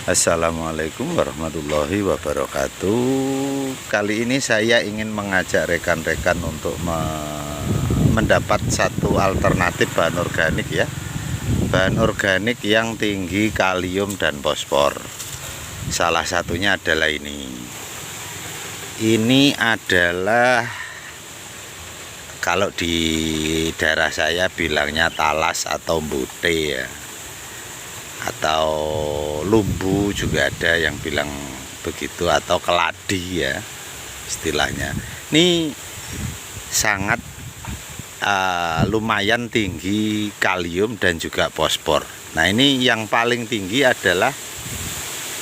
Assalamualaikum warahmatullahi wabarakatuh. Kali ini saya ingin mengajak rekan-rekan untuk mendapat satu alternatif bahan organik ya. Bahan organik yang tinggi kalium dan fosfor. Salah satunya adalah ini. Ini adalah, kalau di daerah saya bilangnya talas atau mbute ya, atau lumbu juga ada yang bilang begitu, atau keladi ya istilahnya. Ini sangat lumayan tinggi kalium dan juga fosfor. Nah, ini yang paling tinggi adalah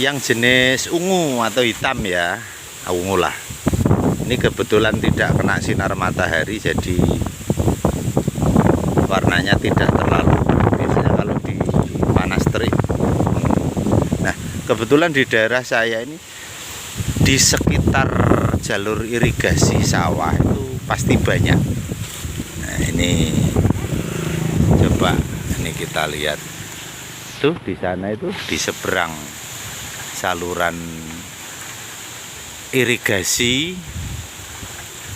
yang jenis ungu atau hitam ya, ungu lah. Ini kebetulan tidak kena sinar matahari, jadi warnanya tidak terlalu, biasanya kalau di panas terik. Nah, kebetulan di daerah saya ini, di sekitar jalur irigasi sawah itu pasti banyak. Nah, ini coba ini kita lihat tuh, di sana itu di seberang saluran irigasi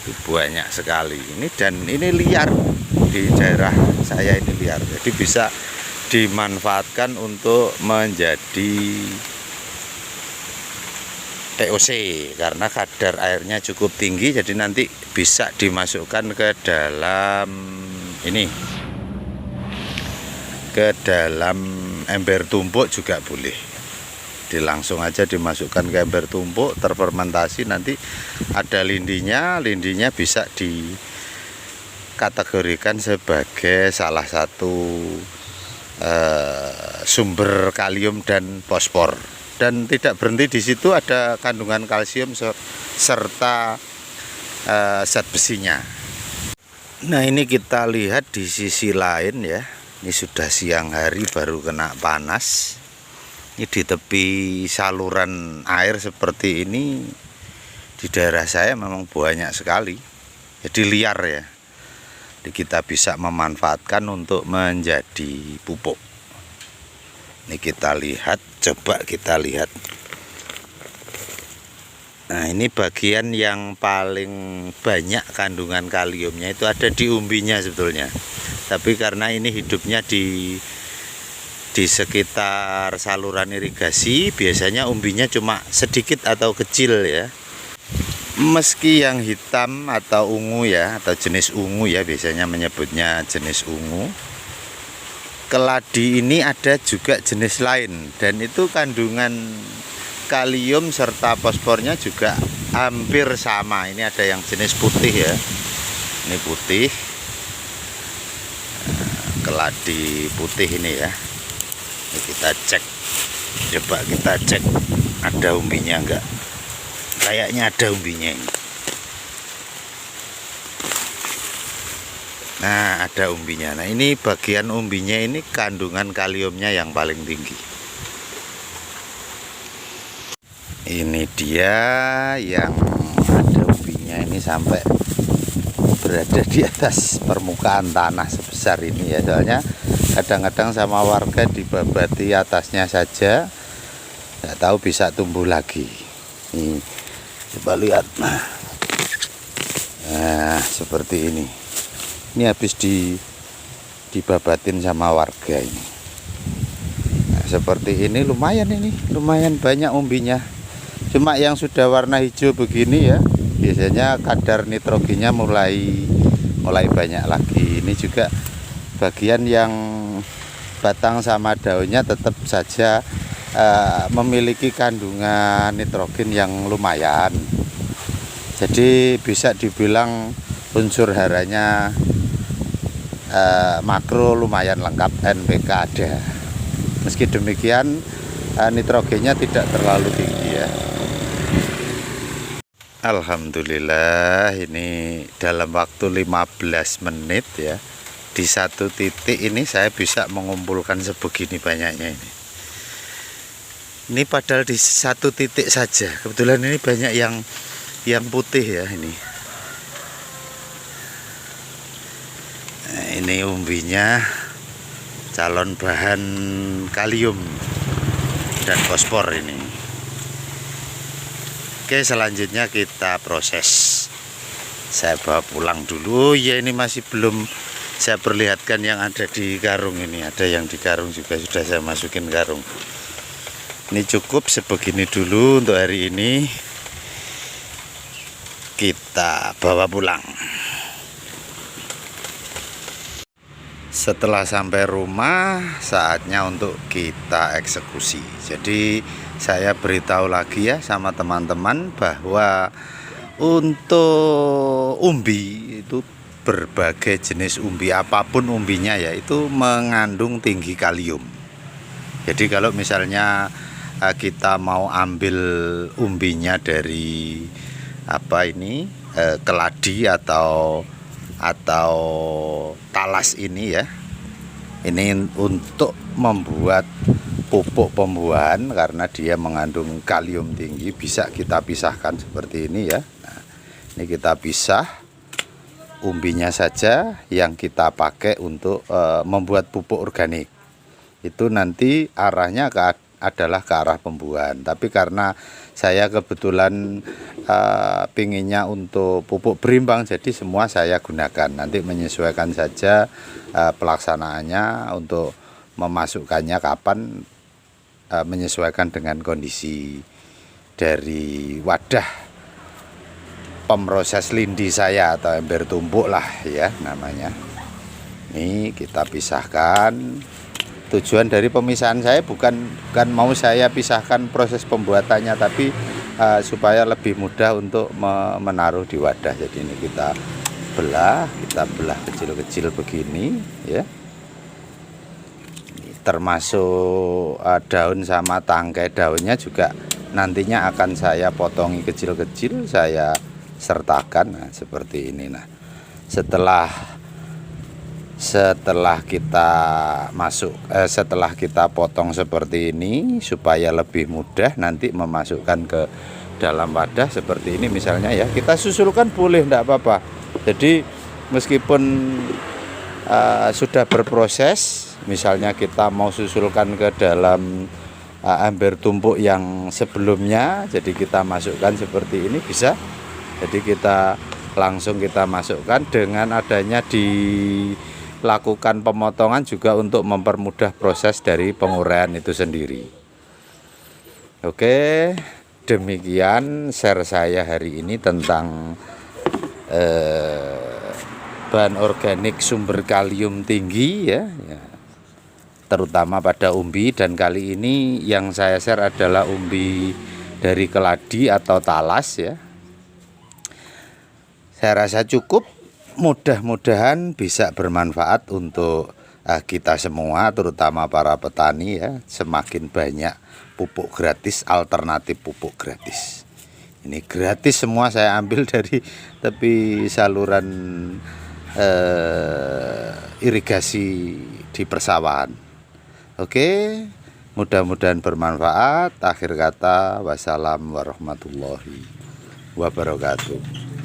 itu banyak sekali ini, dan ini liar. Di daerah saya ini liar, jadi bisa dimanfaatkan untuk menjadi TOC karena kadar airnya cukup tinggi, jadi nanti bisa dimasukkan ke dalam ini, ke dalam ember tumpuk juga boleh. Langsung aja dimasukkan ke ember tumpuk, terfermentasi, nanti ada lindinya. Lindinya bisa dikategorikan sebagai salah satu sumber kalium dan fosfor. Dan tidak berhenti di situ, ada kandungan kalsium serta zat besinya. Nah, ini kita lihat di sisi lain ya. Ini sudah siang hari baru kena panas. Ini di tepi saluran air seperti ini di daerah saya memang banyak sekali. Jadi liar ya. Jadi kita bisa memanfaatkan untuk menjadi pupuk. Ini kita lihat, coba kita lihat. Nah, ini bagian yang paling banyak kandungan kaliumnya itu ada di umbinya sebetulnya. Tapi karena ini hidupnya di sekitar saluran irigasi, biasanya umbinya cuma sedikit atau kecil ya. Meski yang hitam atau ungu ya, atau jenis ungu ya, biasanya menyebutnya jenis ungu. Keladi ini ada juga jenis lain, dan itu kandungan kalium serta fosfornya juga hampir sama. Ini ada yang jenis putih ya, ini putih, keladi putih ini ya. Ini kita cek, coba kita cek ada umbinya enggak. Kayaknya ada umbinya ini. Nah, ada umbinya. Nah, ini bagian umbinya, ini kandungan kaliumnya yang paling tinggi. Ini dia yang ada umbinya, ini sampai berada di atas permukaan tanah sebesar ini ya. Soalnya kadang-kadang sama warga dibabati atasnya saja, nggak tahu bisa tumbuh lagi. Ini coba lihat. Nah, seperti ini. Ini habis dibabatin sama warga ini. Nah, seperti ini lumayan banyak umbinya. Cuma yang sudah warna hijau begini ya, biasanya kadar nitrogennya mulai banyak lagi. Ini juga bagian yang batang sama daunnya tetap saja memiliki kandungan nitrogen yang lumayan. Jadi bisa dibilang unsur haranya makro lumayan lengkap, NPK ada. Meski demikian nitrogennya tidak terlalu tinggi ya. Alhamdulillah, ini dalam waktu 15 menit ya, di satu titik ini saya bisa mengumpulkan sebegini banyaknya ini. Ini padahal di satu titik saja. Kebetulan ini banyak yang putih ya ini. Nah, ini umbinya calon bahan kalium. dan fosfor ini. Oke, selanjutnya kita proses. Saya bawa pulang dulu. Ya, ini masih belum saya perlihatkan yang ada di karung ini. Ada yang di karung juga sudah saya masukin karung. Ini cukup sebegini dulu untuk hari ini. Kita bawa pulang. Setelah sampai rumah, saatnya untuk kita eksekusi. Jadi saya beritahu lagi ya sama teman-teman bahwa untuk umbi itu berbagai jenis umbi, apapun umbinya ya, itu mengandung tinggi kalium. Jadi kalau misalnya kita mau ambil umbinya dari keladi atau talas ini ya, ini untuk membuat pupuk pembuahan karena dia mengandung kalium tinggi, bisa kita pisahkan seperti ini ya. Nah, ini kita pisah umbinya saja yang kita pakai untuk membuat pupuk organik. Itu nanti arahnya adalah ke arah pembuahan. Tapi karena saya kebetulan pinginnya untuk pupuk berimbang, jadi semua saya gunakan. Nanti menyesuaikan saja pelaksanaannya untuk memasukkannya kapan, menyesuaikan dengan kondisi dari wadah pemroses lindi saya atau ember tumpuk lah ya namanya. Ini kita pisahkan. Tujuan dari pemisahan saya bukan mau saya pisahkan proses pembuatannya, tapi supaya lebih mudah untuk menaruh di wadah. Jadi ini kita belah kecil-kecil begini ya. Termasuk daun sama tangkai daunnya juga nantinya akan saya potongi kecil-kecil, saya sertakan. Nah, seperti ini. Nah, setelah kita potong seperti ini supaya lebih mudah nanti memasukkan ke dalam wadah seperti ini misalnya ya, kita susulkan boleh, enggak apa-apa. Jadi meskipun sudah berproses, misalnya kita mau susulkan ke dalam ember tumpuk yang sebelumnya, jadi kita masukkan seperti ini bisa. Jadi kita langsung masukkan. Dengan adanya dilakukan pemotongan juga untuk mempermudah proses dari penguraian itu sendiri. Oke, demikian share saya hari ini tentang bahan organik sumber kalium tinggi ya, terutama pada umbi. Dan kali ini yang saya share adalah umbi dari keladi atau talas ya. Saya rasa cukup, mudah-mudahan bisa bermanfaat untuk kita semua, terutama para petani ya. Semakin banyak pupuk gratis, alternatif pupuk gratis. Ini gratis semua, saya ambil dari tepi saluran irigasi di persawahan. Oke, mudah-mudahan bermanfaat. Akhir kata, wassalam warahmatullahi wabarakatuh.